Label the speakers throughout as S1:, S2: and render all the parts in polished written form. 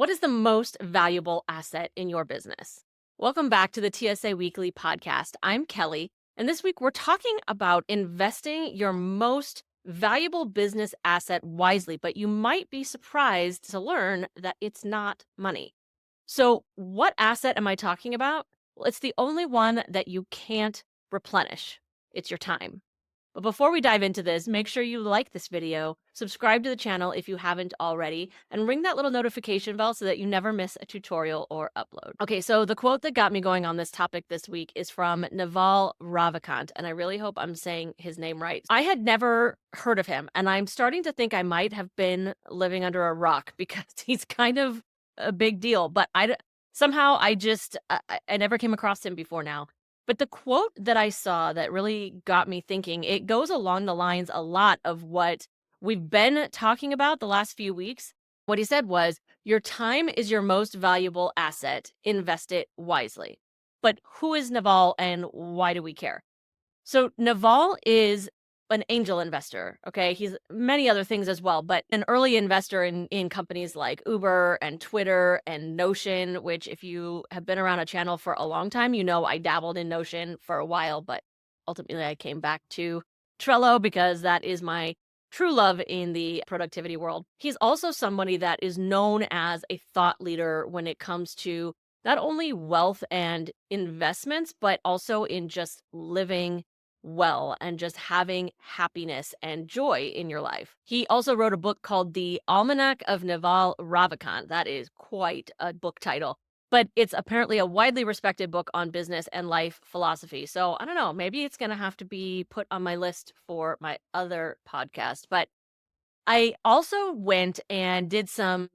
S1: What is the most valuable asset in your business? Welcome back to the TSA Weekly Podcast. I'm Kelly, and this week we're talking about investing your most valuable business asset wisely, but you might be surprised to learn that it's not money. So, what asset am I talking about? Well, it's the only one that you can't replenish. It's your time. But before we dive into this, make sure you like this video, subscribe to the channel if you haven't already, and ring that little notification bell so that you never miss a tutorial or upload. Okay, so the quote that got me going on this topic this week is from Naval Ravikant, and I really hope I'm saying his name right. I had never heard of him, and I'm starting to think I might have been living under a rock because he's kind of a big deal, but somehow I never came across him before now. But the quote that I saw that really got me thinking, it goes along the lines a lot of what we've been talking about the last few weeks. What he said was, your time is your most valuable asset. Invest it wisely. But who is Naval and why do we care? So Naval is an angel investor, okay? He's many other things as well, but an early investor in companies like Uber and Twitter and Notion, which if you have been around a channel for a long time, you know I dabbled in Notion for a while, but ultimately I came back to Trello because that is my true love in the productivity world. He's also somebody that is known as a thought leader when it comes to not only wealth and investments, but also in just living well and just having happiness and joy in your life. He also wrote a book called The Almanac of Naval Ravikant. That is quite a book title, but it's apparently a widely respected book on business and life philosophy. So I don't know, maybe it's going to have to be put on my list for my other podcast. But I also went and did some,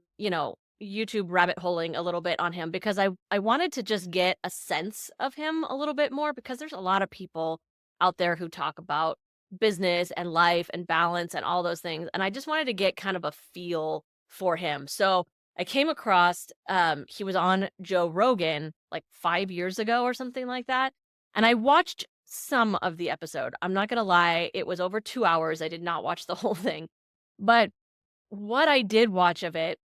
S1: YouTube rabbit holing a little bit on him because I wanted to just get a sense of him a little bit more because there's a lot of people out there who talk about business and life and balance and all those things. And I just wanted to get kind of a feel for him. So I came across, he was on Joe Rogan like 5 years ago or something like that. And I watched some of the episode. I'm not going to lie, it was over 2 hours. I did not watch the whole thing. But what I did watch of it,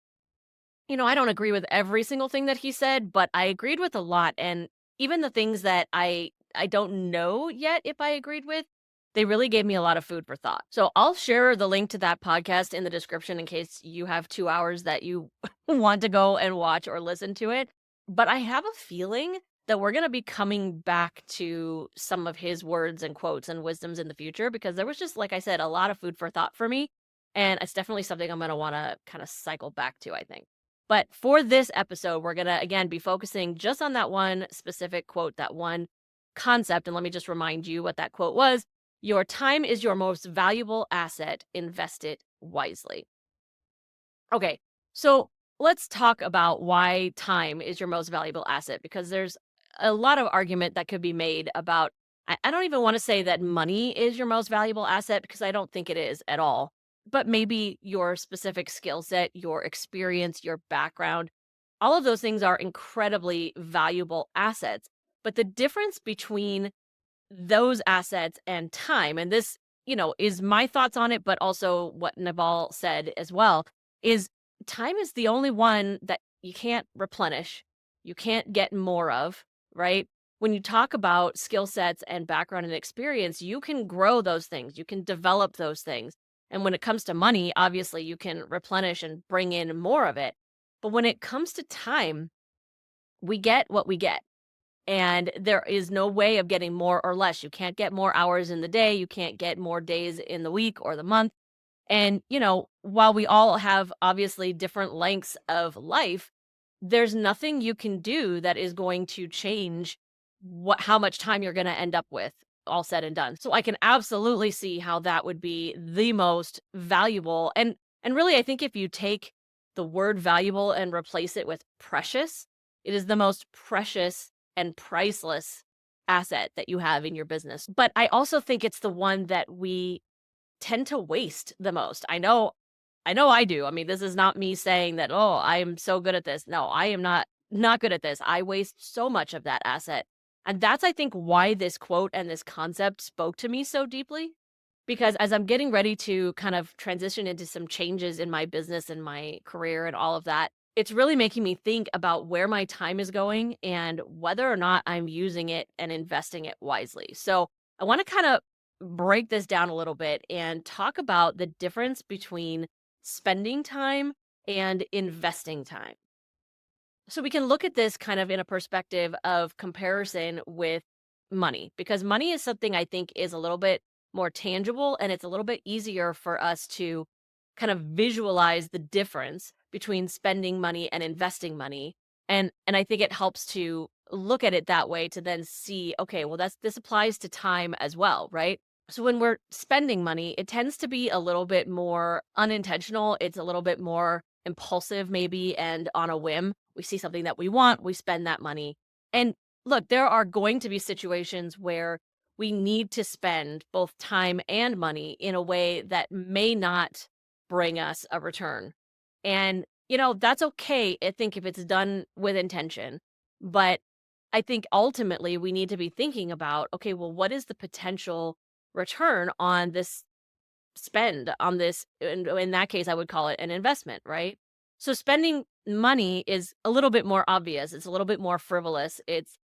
S1: I don't agree with every single thing that he said, but I agreed with a lot. And even the things that I don't know yet if I agreed with, they really gave me a lot of food for thought. So I'll share the link to that podcast in the description in case you have 2 hours that you want to go and watch or listen to it. But I have a feeling that we're going to be coming back to some of his words and quotes and wisdoms in the future because there was just, like I said, a lot of food for thought for me. And it's definitely something I'm going to want to kind of cycle back to, I think. But for this episode, we're going to, again, be focusing just on that one specific quote, that one concept. And let me just remind you what that quote was. Your time is your most valuable asset. Invest it wisely. Okay, so let's talk about why time is your most valuable asset because there's a lot of argument that could be made about, I don't even want to say that money is your most valuable asset because I don't think it is at all, but maybe your specific skill set, your experience, your background, all of those things are incredibly valuable assets. But the difference between those assets and time, and this, is my thoughts on it, but also what Naval said as well, is time is the only one that you can't replenish, you can't get more of, right? When you talk about skill sets and background and experience, you can grow those things, you can develop those things. And when it comes to money, obviously you can replenish and bring in more of it. But when it comes to time, we get what we get. And there is no way of getting more or less. You can't get more hours in the day. You can't get more days in the week or the month. And, while we all have obviously different lengths of life, there's nothing you can do that is going to change how much time you're going to end up with all said and done. So I can absolutely see how that would be the most valuable. And really, I think if you take the word valuable and replace it with precious, it is the most precious and priceless asset that you have in your business. But I also think it's the one that we tend to waste the most. I do. I mean, this is not me saying that, oh, I am so good at this. No, I am not good at this. I waste so much of that asset. And that's, I think, why this quote and this concept spoke to me so deeply. Because as I'm getting ready to kind of transition into some changes in my business and my career and all of that, it's really making me think about where my time is going and whether or not I'm using it and investing it wisely. So I want to kind of break this down a little bit and talk about the difference between spending time and investing time. So we can look at this kind of in a perspective of comparison with money, because money is something I think is a little bit more tangible, and it's a little bit easier for us to kind of visualize the difference between spending money and investing money. And I think it helps to look at it that way to then see, okay, well, this applies to time as well, right? So when we're spending money, it tends to be a little bit more unintentional. It's a little bit more impulsive, maybe, and on a whim. We see something that we want, we spend that money. And look, there are going to be situations where we need to spend both time and money in a way that may not bring us a return. And, that's okay, I think, if it's done with intention. But I think ultimately we need to be thinking about, okay, well, what is the potential return on this spend on this? In that case, I would call it an investment, right? So spending money is a little bit more obvious. It's a little bit more frivolous. It's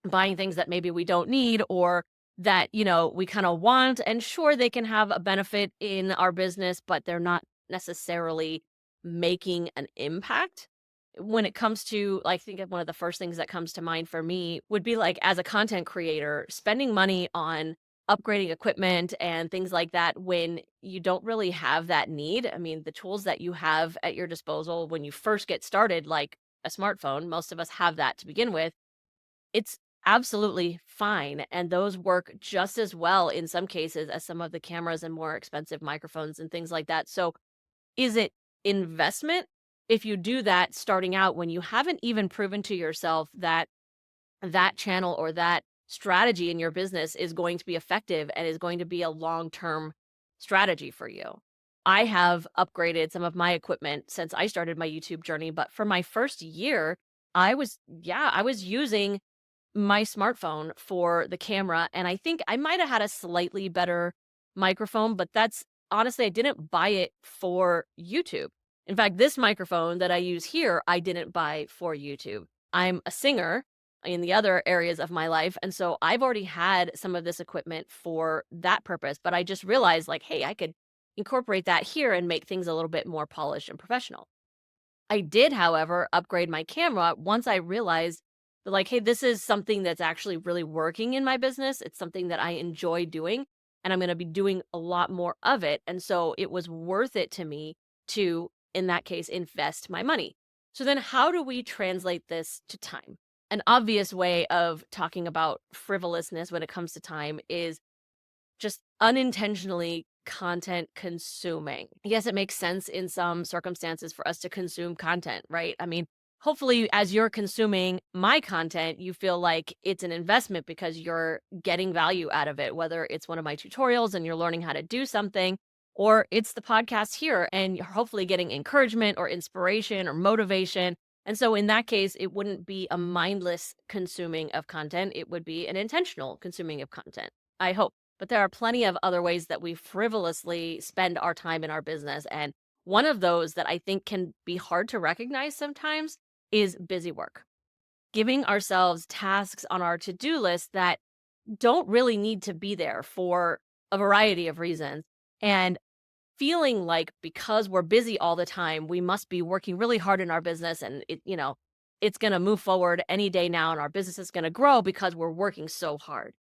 S1: buying things that maybe we don't need or that, we kind of want. And sure, they can have a benefit in our business, but they're not necessarily making an impact. When it comes to, like, I think of one of the first things that comes to mind for me would be like as a content creator, spending money on upgrading equipment and things like that when you don't really have that need. I mean, the tools that you have at your disposal when you first get started, like a smartphone, most of us have that to begin with. It's absolutely fine, and those work just as well in some cases as some of the cameras and more expensive microphones and things like that. So, is it investment if you do that starting out when you haven't even proven to yourself that that channel or that strategy in your business is going to be effective and is going to be a long-term strategy for you? I have upgraded some of my equipment since I started my YouTube journey, but for my first year, I was using my smartphone for the camera, and I think I might have had a slightly better microphone, but that's honestly, I didn't buy it for YouTube. In fact, this microphone that I use here, I didn't buy for YouTube. I'm a singer in the other areas of my life, and so I've already had some of this equipment for that purpose, but I just realized, like, hey, I could incorporate that here and make things a little bit more polished and professional. I did, however, upgrade my camera once I realized that, like, hey, this is something that's actually really working in my business. It's something that I enjoy doing, and I'm going to be doing a lot more of it. And so it was worth it to me to, in that case, invest my money. So then, how do we translate this to time? An obvious way of talking about frivolousness when it comes to time is just unintentionally content consuming. Yes, it makes sense in some circumstances for us to consume content, right? I mean, hopefully, as you're consuming my content, you feel like it's an investment because you're getting value out of it, whether it's one of my tutorials and you're learning how to do something, or it's the podcast here and you're hopefully getting encouragement or inspiration or motivation. And so, in that case, it wouldn't be a mindless consuming of content, it would be an intentional consuming of content, I hope. But there are plenty of other ways that we frivolously spend our time in our business. And one of those that I think can be hard to recognize sometimes is busy work. Giving ourselves tasks on our to-do list that don't really need to be there for a variety of reasons. And feeling like because we're busy all the time, we must be working really hard in our business and it's going to move forward any day now and our business is going to grow because we're working so hard.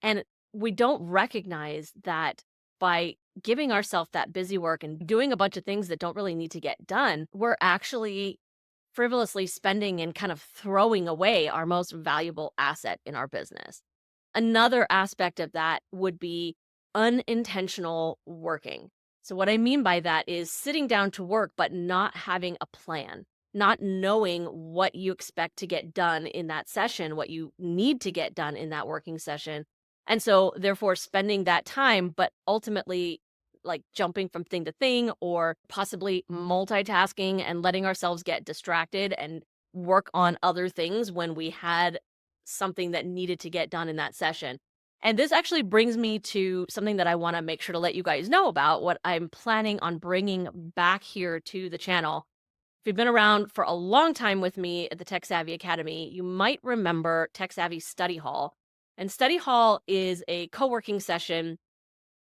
S1: And we don't recognize that by giving ourselves that busy work and doing a bunch of things that don't really need to get done, we're actually frivolously spending and kind of throwing away our most valuable asset in our business. Another aspect of that would be unintentional working. So, what I mean by that is sitting down to work, but not having a plan, not knowing what you expect to get done in that session, what you need to get done in that working session. And so, therefore, spending that time, but ultimately, like jumping from thing to thing or possibly multitasking and letting ourselves get distracted and work on other things when we had something that needed to get done in that session. And this actually brings me to something that I want to make sure to let you guys know about, what I'm planning on bringing back here to the channel If you've been around for a long time with me at the Tech Savvy Academy, you might remember Tech Savvy Study Hall. And Study Hall is a co-working session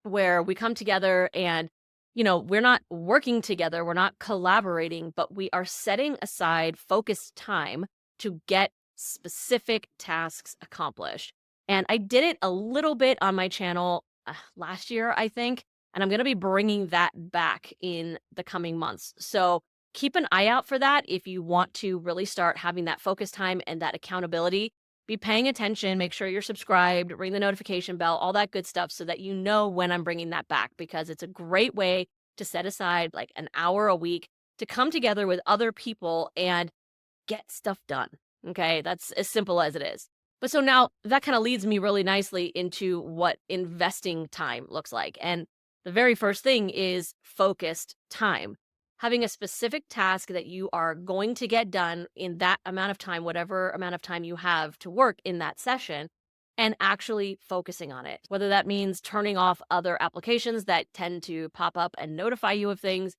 S1: where we come together and, we're not working together, we're not collaborating, but we are setting aside focused time to get specific tasks accomplished. And I did it a little bit on my channel last year, I think, and I'm going to be bringing that back in the coming months. So keep an eye out for that if you want to really start having that focus time and that accountability. Be paying attention, make sure you're subscribed, ring the notification bell, all that good stuff so that you know when I'm bringing that back, because it's a great way to set aside like an hour a week to come together with other people and get stuff done. Okay, that's as simple as it is. But so now that kind of leads me really nicely into what investing time looks like. And the very first thing is focused time. Having a specific task that you are going to get done in that amount of time, whatever amount of time you have to work in that session, and actually focusing on it. Whether that means turning off other applications that tend to pop up and notify you of things,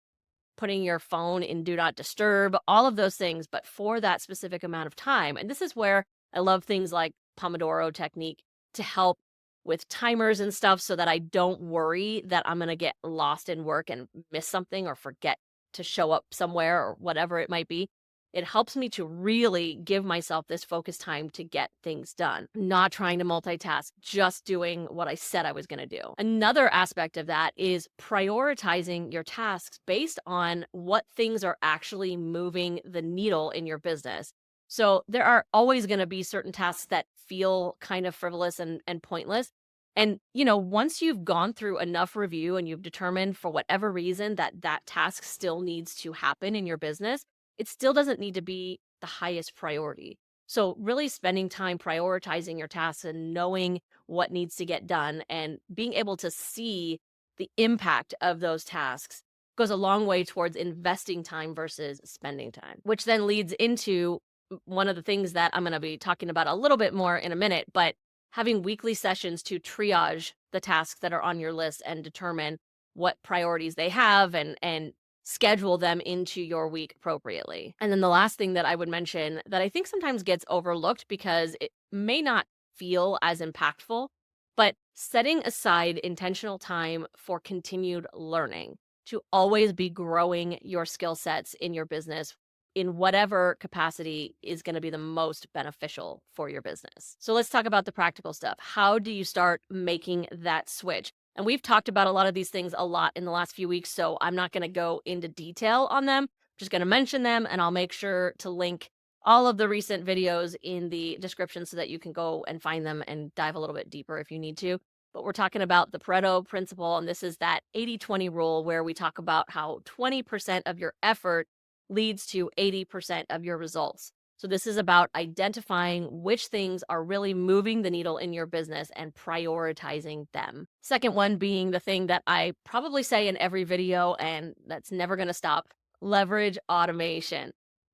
S1: putting your phone in do not disturb, all of those things, but for that specific amount of time. And this is where I love things like Pomodoro technique to help with timers and stuff so that I don't worry that I'm going to get lost in work and miss something or forget to show up somewhere or whatever it might be. It helps me to really give myself this focused time to get things done, not trying to multitask, just doing what I said I was going to do. Another aspect of that is prioritizing your tasks based on what things are actually moving the needle in your business. So there are always going to be certain tasks that feel kind of frivolous and pointless. And, once you've gone through enough review and you've determined for whatever reason that that task still needs to happen in your business, it still doesn't need to be the highest priority. So really spending time prioritizing your tasks and knowing what needs to get done and being able to see the impact of those tasks goes a long way towards investing time versus spending time, which then leads into one of the things that I'm going to be talking about a little bit more in a minute, but having weekly sessions to triage the tasks that are on your list and determine what priorities they have and schedule them into your week appropriately. And then the last thing that I would mention that I think sometimes gets overlooked because it may not feel as impactful, but setting aside intentional time for continued learning, to always be growing your skill sets in your business in whatever capacity is going to be the most beneficial for your business. So let's talk about the practical stuff. How do you start making that switch? And we've talked about a lot of these things a lot in the last few weeks, so I'm not going to go into detail on them. I'm just going to mention them, and I'll make sure to link all of the recent videos in the description so that you can go and find them and dive a little bit deeper if you need to. But we're talking about the Pareto principle, and this is that 80-20 rule where we talk about how 20% of your effort leads to 80% of your results. So this is about identifying which things are really moving the needle in your business and prioritizing them. Second one being the thing that I probably say in every video, and that's never going to stop: leverage automation.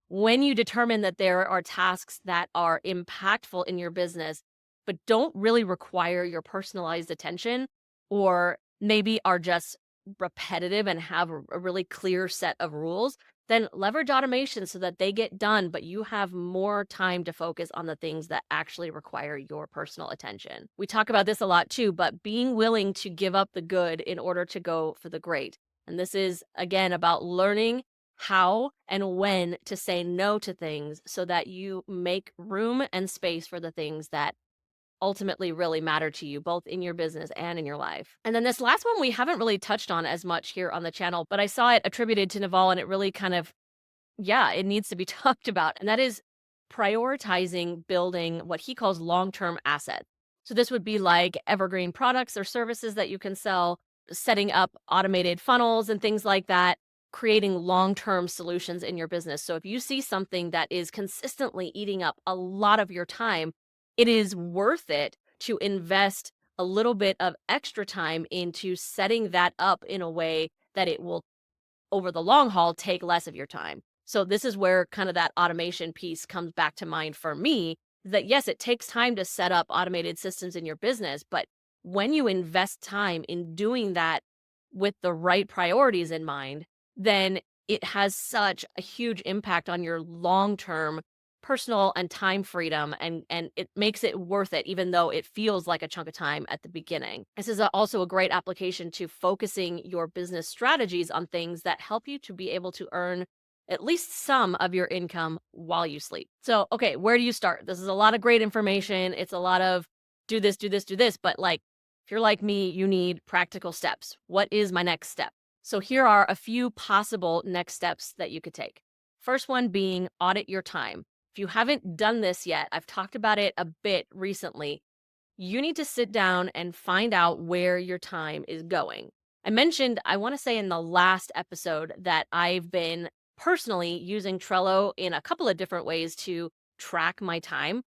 S1: When you determine that there are tasks that are impactful in your business, but don't really require your personalized attention, or maybe are just repetitive and have a really clear set of rules, then leverage automation so that they get done, but you have more time to focus on the things that actually require your personal attention. We talk about this a lot too, but being willing to give up the good in order to go for the great. And this is, again, about learning how and when to say no to things so that you make room and space for the things that ultimately really matter to you, both in your business and in your life. And then this last one we haven't really touched on as much here on the channel, but I saw it attributed to Naval, and it really kind of, it needs to be talked about. And that is prioritizing building what he calls long-term assets. So this would be like evergreen products or services that you can sell, setting up automated funnels and things like that, creating long-term solutions in your business. So if you see something that is consistently eating up a lot of your time, it is worth it to invest a little bit of extra time into setting that up in a way that it will, over the long haul, take less of your time. So this is where kind of that automation piece comes back to mind for me, that yes, it takes time to set up automated systems in your business, but when you invest time in doing that with the right priorities in mind, then it has such a huge impact on your long-term personal and time freedom, and it makes it worth it, even though it feels like a chunk of time at the beginning. This is also a great application to focusing your business strategies on things that help you to be able to earn at least some of your income while you sleep. So, okay, where do you start? This is a lot of great information. It's a lot of do this, do this, do this. But like, if you're like me, you need practical steps. What is my next step? So here are a few possible next steps that you could take. First one being audit your time. If you haven't done this yet, I've talked about it a bit recently. You need to sit down and find out where your time is going. I mentioned, I want to say in the last episode, that I've been personally using Trello in a couple of different ways to track my time.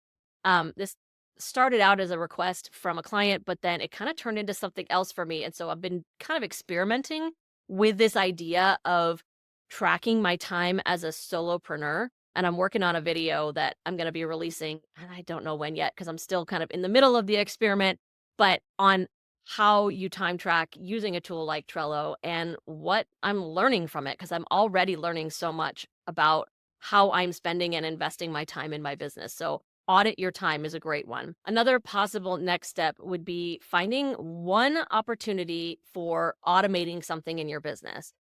S1: This started out as a request from a client, but then it kind of turned into something else for me. And so I've been kind of experimenting with this idea of tracking my time as a solopreneur. And I'm working on a video that I'm going to be releasing, and I don't know when yet because I'm still kind of in the middle of the experiment, but on how you time track using a tool like Trello and what I'm learning from it, because I'm already learning so much about how I'm spending and investing my time in my business. So audit your time is a great one. Another possible next step would be finding one opportunity for automating something in your business,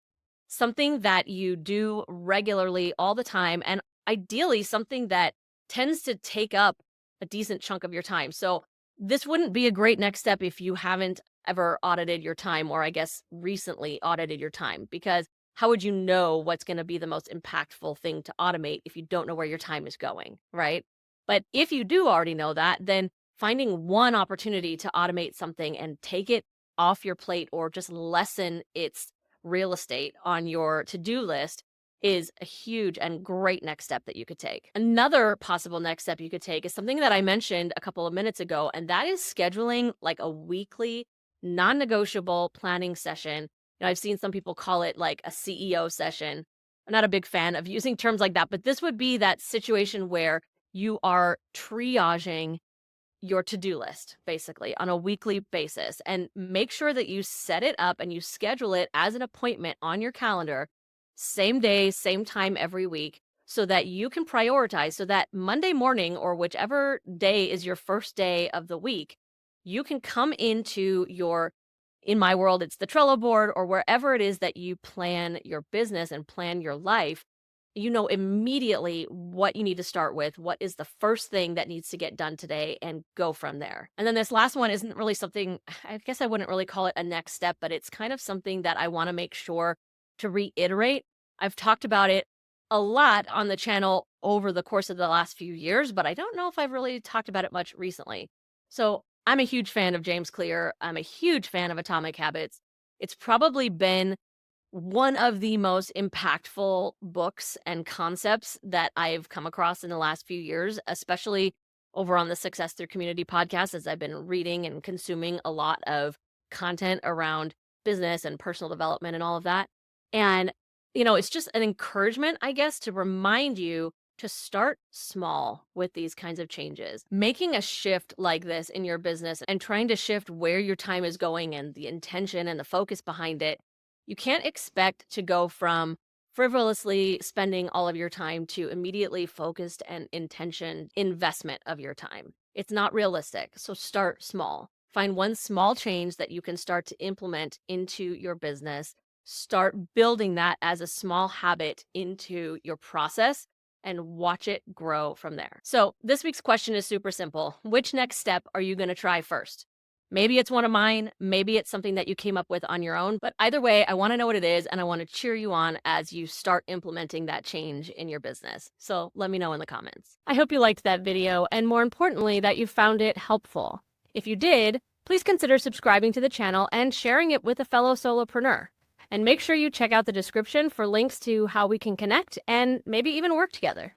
S1: something that you do regularly all the time, and ideally something that tends to take up a decent chunk of your time. So this wouldn't be a great next step if you haven't ever audited your time, or I guess recently audited your time, because how would you know what's going to be the most impactful thing to automate if you don't know where your time is going, right? But if you do already know that, then finding one opportunity to automate something and take it off your plate or just lessen its real estate on your to-do list is a huge and great next step that you could take. Another possible next step you could take is something that I mentioned a couple of minutes ago, and that is scheduling like a weekly non-negotiable planning session. I've seen some people call it like a CEO session. I'm not a big fan of using terms like that, but this would be that situation where you are triaging your to-do list basically on a weekly basis, and make sure that you set it up and you schedule it as an appointment on your calendar, same day, same time every week, so that you can prioritize, so that Monday morning or whichever day is your first day of the week, you can come into your, in my world, it's the Trello board or wherever it is that you plan your business and plan your life. You know immediately what you need to start with, what is the first thing that needs to get done today, and go from there. And then this last one isn't really something, I guess I wouldn't really call it a next step, but it's kind of something that I want to make sure to reiterate. I've talked about it a lot on the channel over the course of the last few years, but I don't know if I've really talked about it much recently. So I'm a huge fan of James Clear. I'm a huge fan of Atomic Habits. It's probably been one of the most impactful books and concepts that I've come across in the last few years, especially over on the Success Through Community podcast, as I've been reading and consuming a lot of content around business and personal development and all of that. And, it's just an encouragement, I guess, to remind you to start small with these kinds of changes. Making a shift like this in your business and trying to shift where your time is going and the intention and the focus behind it. You can't expect to go from frivolously spending all of your time to immediately focused and intentioned investment of your time. It's not realistic. So start small. Find one small change that you can start to implement into your business. Start building that as a small habit into your process and watch it grow from there. So this week's question is super simple. Which next step are you going to try first? Maybe it's one of mine, maybe it's something that you came up with on your own, but either way, I want to know what it is, and I want to cheer you on as you start implementing that change in your business. So let me know in the comments. I hope you liked that video, and more importantly, that you found it helpful. If you did, please consider subscribing to the channel and sharing it with a fellow solopreneur. And make sure you check out the description for links to how we can connect and maybe even work together.